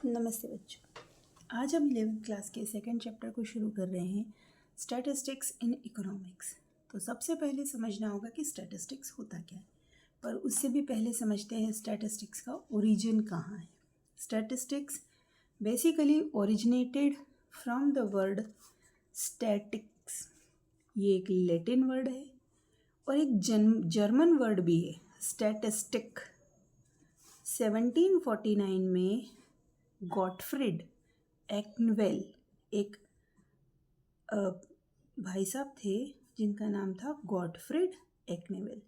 नमस्ते बच्चों। आज हम 11th क्लास के सेकंड चैप्टर को शुरू कर रहे हैं, स्टैटिस्टिक्स इन इकोनॉमिक्स। तो सबसे पहले समझना होगा कि स्टैटिस्टिक्स होता क्या है, पर उससे भी पहले समझते हैं स्टैटिस्टिक्स का ओरिजिन कहाँ है। Statistics basically originated from the word statics. ये एक लैटिन वर्ड है और एक जर्मन वर्ड भी है, स्टैटिस्टिक। 1749 में गॉटफ्रिड एक्नवेल एक भाई साहब थे जिनका नाम था गॉटफ्रिड एक्नवेल।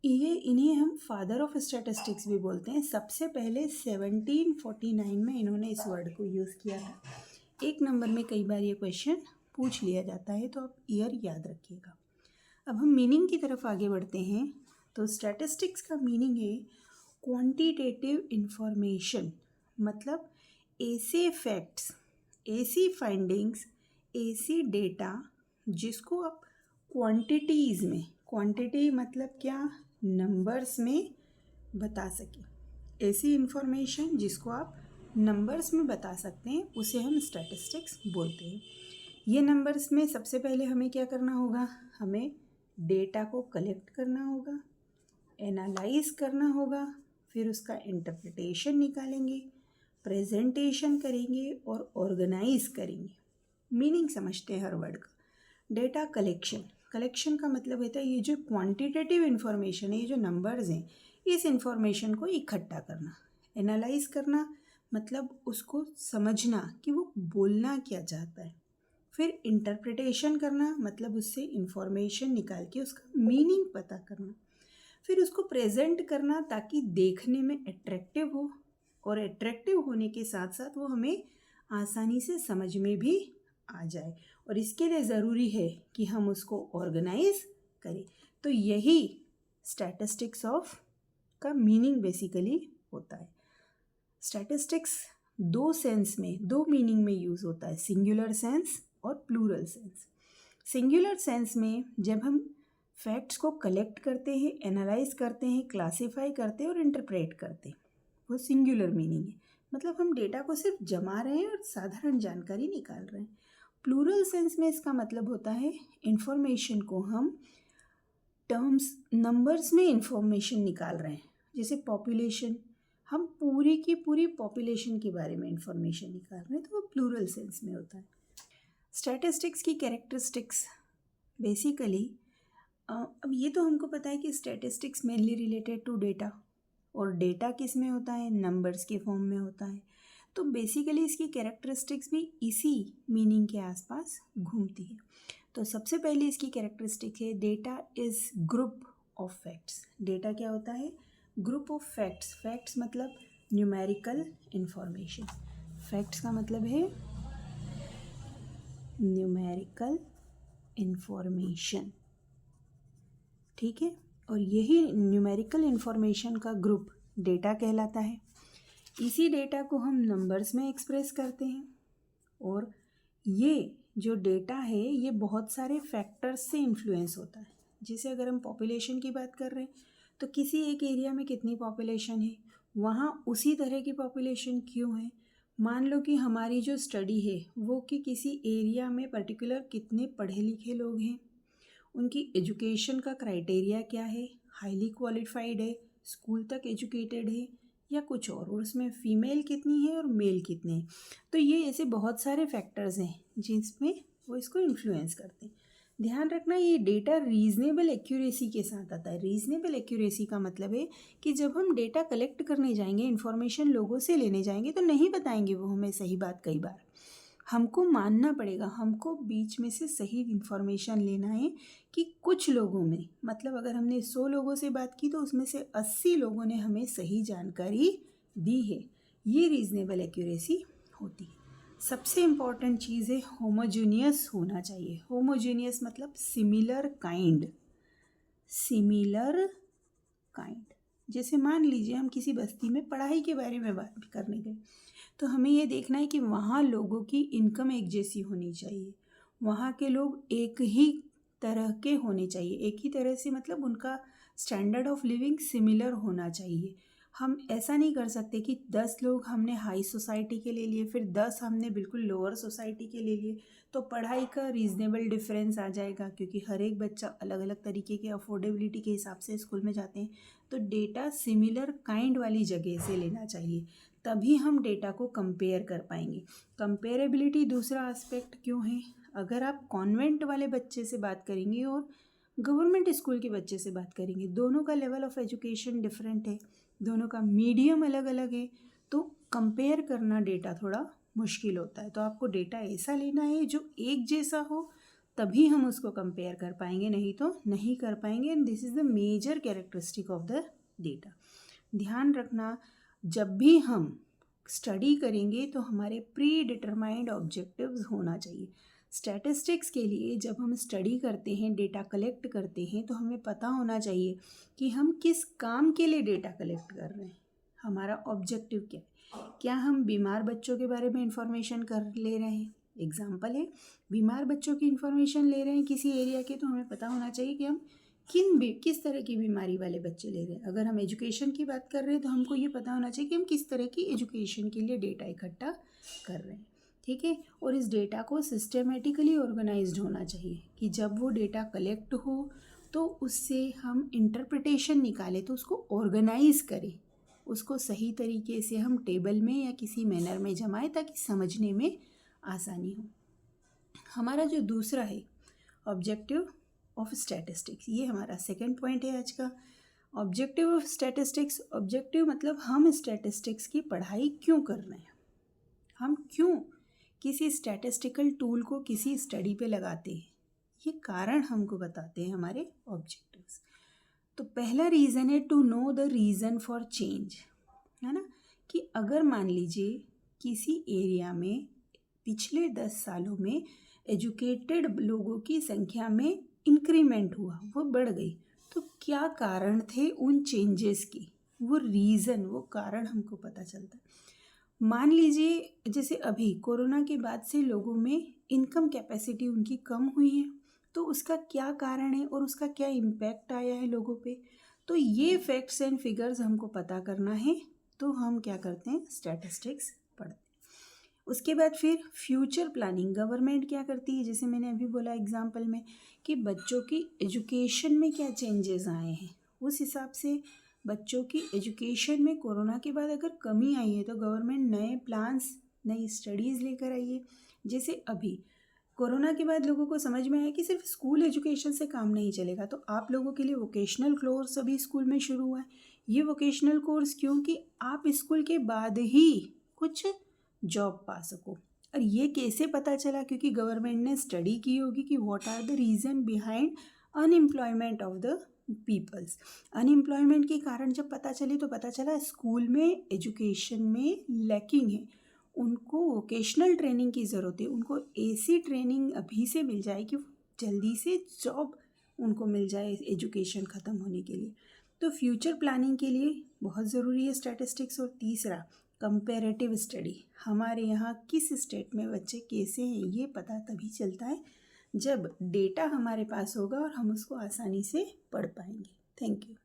इन्हें हम फादर ऑफ स्टैटिस्टिक्स भी बोलते हैं। सबसे पहले 1749 में इन्होंने इस वर्ड को यूज़ किया था। एक नंबर में कई बार ये क्वेश्चन पूछ लिया जाता है, तो आप ईयर याद रखिएगा। अब हम मीनिंग की तरफ आगे बढ़ते हैं। तो स्टैटिस्टिक्स का मीनिंग है क्वांटिटेटिव इंफॉर्मेशन, मतलब ऐसे फैक्ट्स, ऐसी फाइंडिंग्स, ऐसी डेटा जिसको आप क्वांटिटीज़ में, क्वांटिटी मतलब क्या, नंबर्स में बता सकें। ऐसी इंफॉर्मेशन जिसको आप नंबर्स में बता सकते हैं, उसे हम स्टैटिस्टिक्स बोलते हैं। ये नंबर्स में सबसे पहले हमें क्या करना होगा, हमें डेटा को कलेक्ट करना होगा, एनालाइज करना होगा, फिर उसका इंटरप्रिटेशन निकालेंगे, प्रेजेंटेशन करेंगे और ऑर्गेनाइज करेंगे। मीनिंग समझते हैं हर वर्ड का। डेटा कलेक्शन, कलेक्शन का मतलब होता है ये जो क्वांटिटेटिव इन्फॉर्मेशन है, ये जो नंबर्स हैं, इस इंफॉर्मेशन को इकट्ठा करना। एनालाइज करना मतलब उसको समझना कि वो बोलना क्या चाहता है। फिर इंटरप्रिटेशन करना मतलब उससे इंफॉर्मेशन निकाल के उसका मीनिंग पता करना। फिर उसको प्रेजेंट करना ताकि देखने में अट्रैक्टिव हो, और अट्रैक्टिव होने के साथ साथ वो हमें आसानी से समझ में भी आ जाए। और इसके लिए ज़रूरी है कि हम उसको ऑर्गेनाइज करें। तो यही स्टैटिस्टिक्स ऑफ का मीनिंग बेसिकली होता है। स्टैटिस्टिक्स दो सेंस में, दो मीनिंग में यूज़ होता है, सिंगुलर सेंस और प्लूरल सेंस। सिंगुलर सेंस में जब हम फैक्ट्स को कलेक्ट करते हैं, एनालाइज करते हैं, क्लासीफाई करते हैं और इंटरप्रेट करते हैं, वो सिंगुलर मीनिंग है। मतलब हम डेटा को सिर्फ जमा रहे हैं और साधारण जानकारी निकाल रहे हैं। प्लूरल सेंस में इसका मतलब होता है इंफॉर्मेशन को हम टर्म्स, नंबर्स में इंफॉर्मेशन निकाल रहे हैं। जैसे पॉपुलेशन, हम पूरी की पूरी पॉपुलेशन के बारे में इंफॉर्मेशन निकाल रहे हैं, तो वो प्लूरल सेंस में होता है। स्टैटिस्टिक्स की कैरेक्टरिस्टिक्स बेसिकली, अब ये तो हमको पता है कि statistics mainly related to data, और डेटा किस में होता है, नंबर्स के फॉर्म में होता है। तो बेसिकली इसकी कैरेक्टरिस्टिक्स भी इसी मीनिंग के आसपास घूमती है। तो सबसे पहले इसकी कैरेक्टरिस्टिक है data is group of facts. Data क्या होता है, ग्रुप ऑफ फैक्ट्स। फैक्ट्स मतलब न्यूमेरिकल इंफॉर्मेशन। फैक्ट्स का मतलब है न्यूमेरिकल इंफॉर्मेशन, ठीक है। और यही न्यूमेरिकल इंफॉर्मेशन का ग्रुप डेटा कहलाता है। इसी डेटा को हम नंबर्स में एक्सप्रेस करते हैं, और ये जो डेटा है ये बहुत सारे फैक्टर्स से इन्फ्लुएंस होता है। जैसे अगर हम पॉपुलेशन की बात कर रहे हैं, तो किसी एक एरिया में कितनी पॉपुलेशन है, वहाँ उसी तरह की पॉपुलेशन क्यों है। मान लो कि हमारी जो स्टडी है वो कि किसी एरिया में पर्टिकुलर कितने पढ़े लिखे लोग हैं, उनकी एजुकेशन का क्राइटेरिया क्या है, हाईली क्वालिफाइड है, स्कूल तक एजुकेटेड है या कुछ और उसमें फ़ीमेल कितनी है और मेल कितने हैं। तो ये ऐसे बहुत सारे फैक्टर्स हैं जिसमें वो इसको इन्फ्लुएंस करते हैं। ध्यान रखना, ये डेटा रीज़नेबल एक्यूरेसी के साथ आता है। रीज़नेबल एक्यूरेसी का मतलब है कि जब हम डेटा कलेक्ट करने जाएंगे, इन्फॉर्मेशन लोगों से लेने जाएंगे, तो नहीं बताएंगे वो हमें सही बात। कई बार हमको मानना पड़ेगा, हमको बीच में से सही इन्फॉर्मेशन लेना है कि कुछ लोगों में, मतलब अगर हमने 100 लोगों से बात की तो उसमें से 80 लोगों ने हमें सही जानकारी दी है। ये रीज़नेबल एक्यूरेसी होती है। सबसे इम्पॉर्टेंट चीज़ है होमोजीनियस होना चाहिए। होमोजीनियस मतलब सिमिलर काइंड, सिमिलर काइंड। जैसे मान लीजिए हम किसी बस्ती में पढ़ाई के बारे में बात करने गए, तो हमें ये देखना है कि वहाँ लोगों की इनकम एक जैसी होनी चाहिए, वहाँ के लोग एक ही तरह के होने चाहिए। एक ही तरह से मतलब उनका स्टैंडर्ड ऑफ लिविंग सिमिलर होना चाहिए। हम ऐसा नहीं कर सकते कि 10 लोग हमने हाई सोसाइटी के ले लिए, फिर 10 हमने बिल्कुल लोअर सोसाइटी के ले लिए, तो पढ़ाई का रीज़नेबल डिफरेंस आ जाएगा, क्योंकि हर एक बच्चा अलग अलग तरीके के अफोर्डेबिलिटी के हिसाब से स्कूल में जाते हैं। तो डेटा सिमिलर काइंड वाली जगह से लेना चाहिए, तभी हम डेटा को कंपेयर कर पाएंगे। कंपेरेबिलिटी दूसरा एस्पेक्ट क्यों है? अगर आप कॉन्वेंट वाले बच्चे से बात करेंगे और गवर्नमेंट स्कूल के बच्चे से बात करेंगे, दोनों का लेवल ऑफ एजुकेशन डिफरेंट है, दोनों का मीडियम अलग अलग है, तो कंपेयर करना डेटा थोड़ा मुश्किल होता है। तो आपको डेटा ऐसा लेना है जो एक जैसा हो, तभी हम उसको कंपेयर कर पाएंगे, नहीं तो नहीं कर पाएंगे। And this is the major characteristic of the data. ध्यान रखना, जब भी हम स्टडी करेंगे तो हमारे प्री डिटरमाइंड ऑब्जेक्टिव्स होना चाहिए। स्टैटिस्टिक्स के लिए जब हम स्टडी करते हैं, डेटा कलेक्ट करते हैं, तो हमें पता होना चाहिए कि हम किस काम के लिए डेटा कलेक्ट कर रहे हैं, हमारा ऑब्जेक्टिव क्या है। क्या हम बीमार बच्चों के बारे में इंफॉर्मेशन कर ले रहे हैं? एग्जाम्पल है, बीमार बच्चों की इंफॉर्मेशन ले रहे हैं किसी एरिया के, तो हमें पता होना चाहिए कि हम किस तरह की बीमारी वाले बच्चे ले रहे हैं। अगर हम एजुकेशन की बात कर रहे हैं तो हमको ये पता होना चाहिए कि हम किस तरह की एजुकेशन के लिए डेटा इकट्ठा कर रहे हैं, ठीक है। और इस डेटा को सिस्टमेटिकली ऑर्गेनाइज्ड होना चाहिए कि जब वो डेटा कलेक्ट हो तो उससे हम इंटरप्रिटेशन निकालें, तो उसको ऑर्गेनाइज करें, उसको सही तरीके से हम टेबल में या किसी मैनर में जमाएं ताकि समझने में आसानी हो। हमारा जो दूसरा है ऑब्जेक्टिव ऑफ स्टैटिस्टिक्स, ये हमारा सेकंड पॉइंट है आज का। ऑब्जेक्टिव ऑफ स्टैटिस्टिक्स, ऑब्जेक्टिव मतलब हम स्टैटिस्टिक्स की पढ़ाई क्यों कर रहे हैं, हम क्यों किसी स्टैटिस्टिकल टूल को किसी स्टडी पे लगाते हैं, ये कारण हमको बताते हैं हमारे ऑब्जेक्टिव्स। तो पहला रीज़न है to know the reason for change, है ना, कि अगर मान लीजिए किसी एरिया में पिछले 10 सालों में एजुकेटेड लोगों की संख्या में इंक्रीमेंट हुआ, वो बढ़ गई, तो क्या कारण थे उन चेंजेस की, वो रीज़न, वो कारण हमको पता चलता है। मान लीजिए जैसे अभी कोरोना के बाद से लोगों में इनकम कैपेसिटी उनकी कम हुई है, तो उसका क्या कारण है और उसका क्या इम्पैक्ट आया है लोगों पे, तो ये फैक्ट्स एंड फिगर्स हमको पता करना है, तो हम क्या करते हैं, स्टैटिस्टिक्स पढ़ते हैं। उसके बाद फिर फ्यूचर प्लानिंग गवर्नमेंट क्या करती है, जैसे मैंने अभी बोला एग्जांपल में कि बच्चों की एजुकेशन में क्या चेंजेस आए हैं, उस हिसाब से बच्चों की एजुकेशन में कोरोना के बाद अगर कमी आई है तो गवर्नमेंट नए प्लान्स, नई स्टडीज़ लेकर आई है। जैसे अभी कोरोना के बाद लोगों को समझ में आया कि सिर्फ स्कूल एजुकेशन से काम नहीं चलेगा, तो आप लोगों के लिए वोकेशनल कोर्स अभी स्कूल में शुरू हुआ है। ये वोकेशनल कोर्स क्योंकि आप स्कूल के बाद ही कुछ जॉब पा सको। और ये कैसे पता चला, क्योंकि गवर्नमेंट ने स्टडी की होगी कि what are the reason behind unemployment of the peoples. Unemployment के कारण जब पता चले तो पता चला स्कूल में एजुकेशन में लैकिंग है, उनको वोकेशनल ट्रेनिंग की ज़रूरत है, उनको ऐसी ट्रेनिंग अभी से मिल जाए कि जल्दी से जॉब उनको मिल जाए एजुकेशन ख़त्म होने के लिए। तो फ्यूचर प्लानिंग के लिए बहुत ज़रूरी है स्टैटिस्टिक्स। और तीसरा कंपैरेटिव स्टडी, हमारे यहाँ किस स्टेट में बच्चे कैसे हैं ये पता तभी चलता है जब डेटा हमारे पास होगा और हम उसको आसानी से पढ़ पाएंगे। Thank you.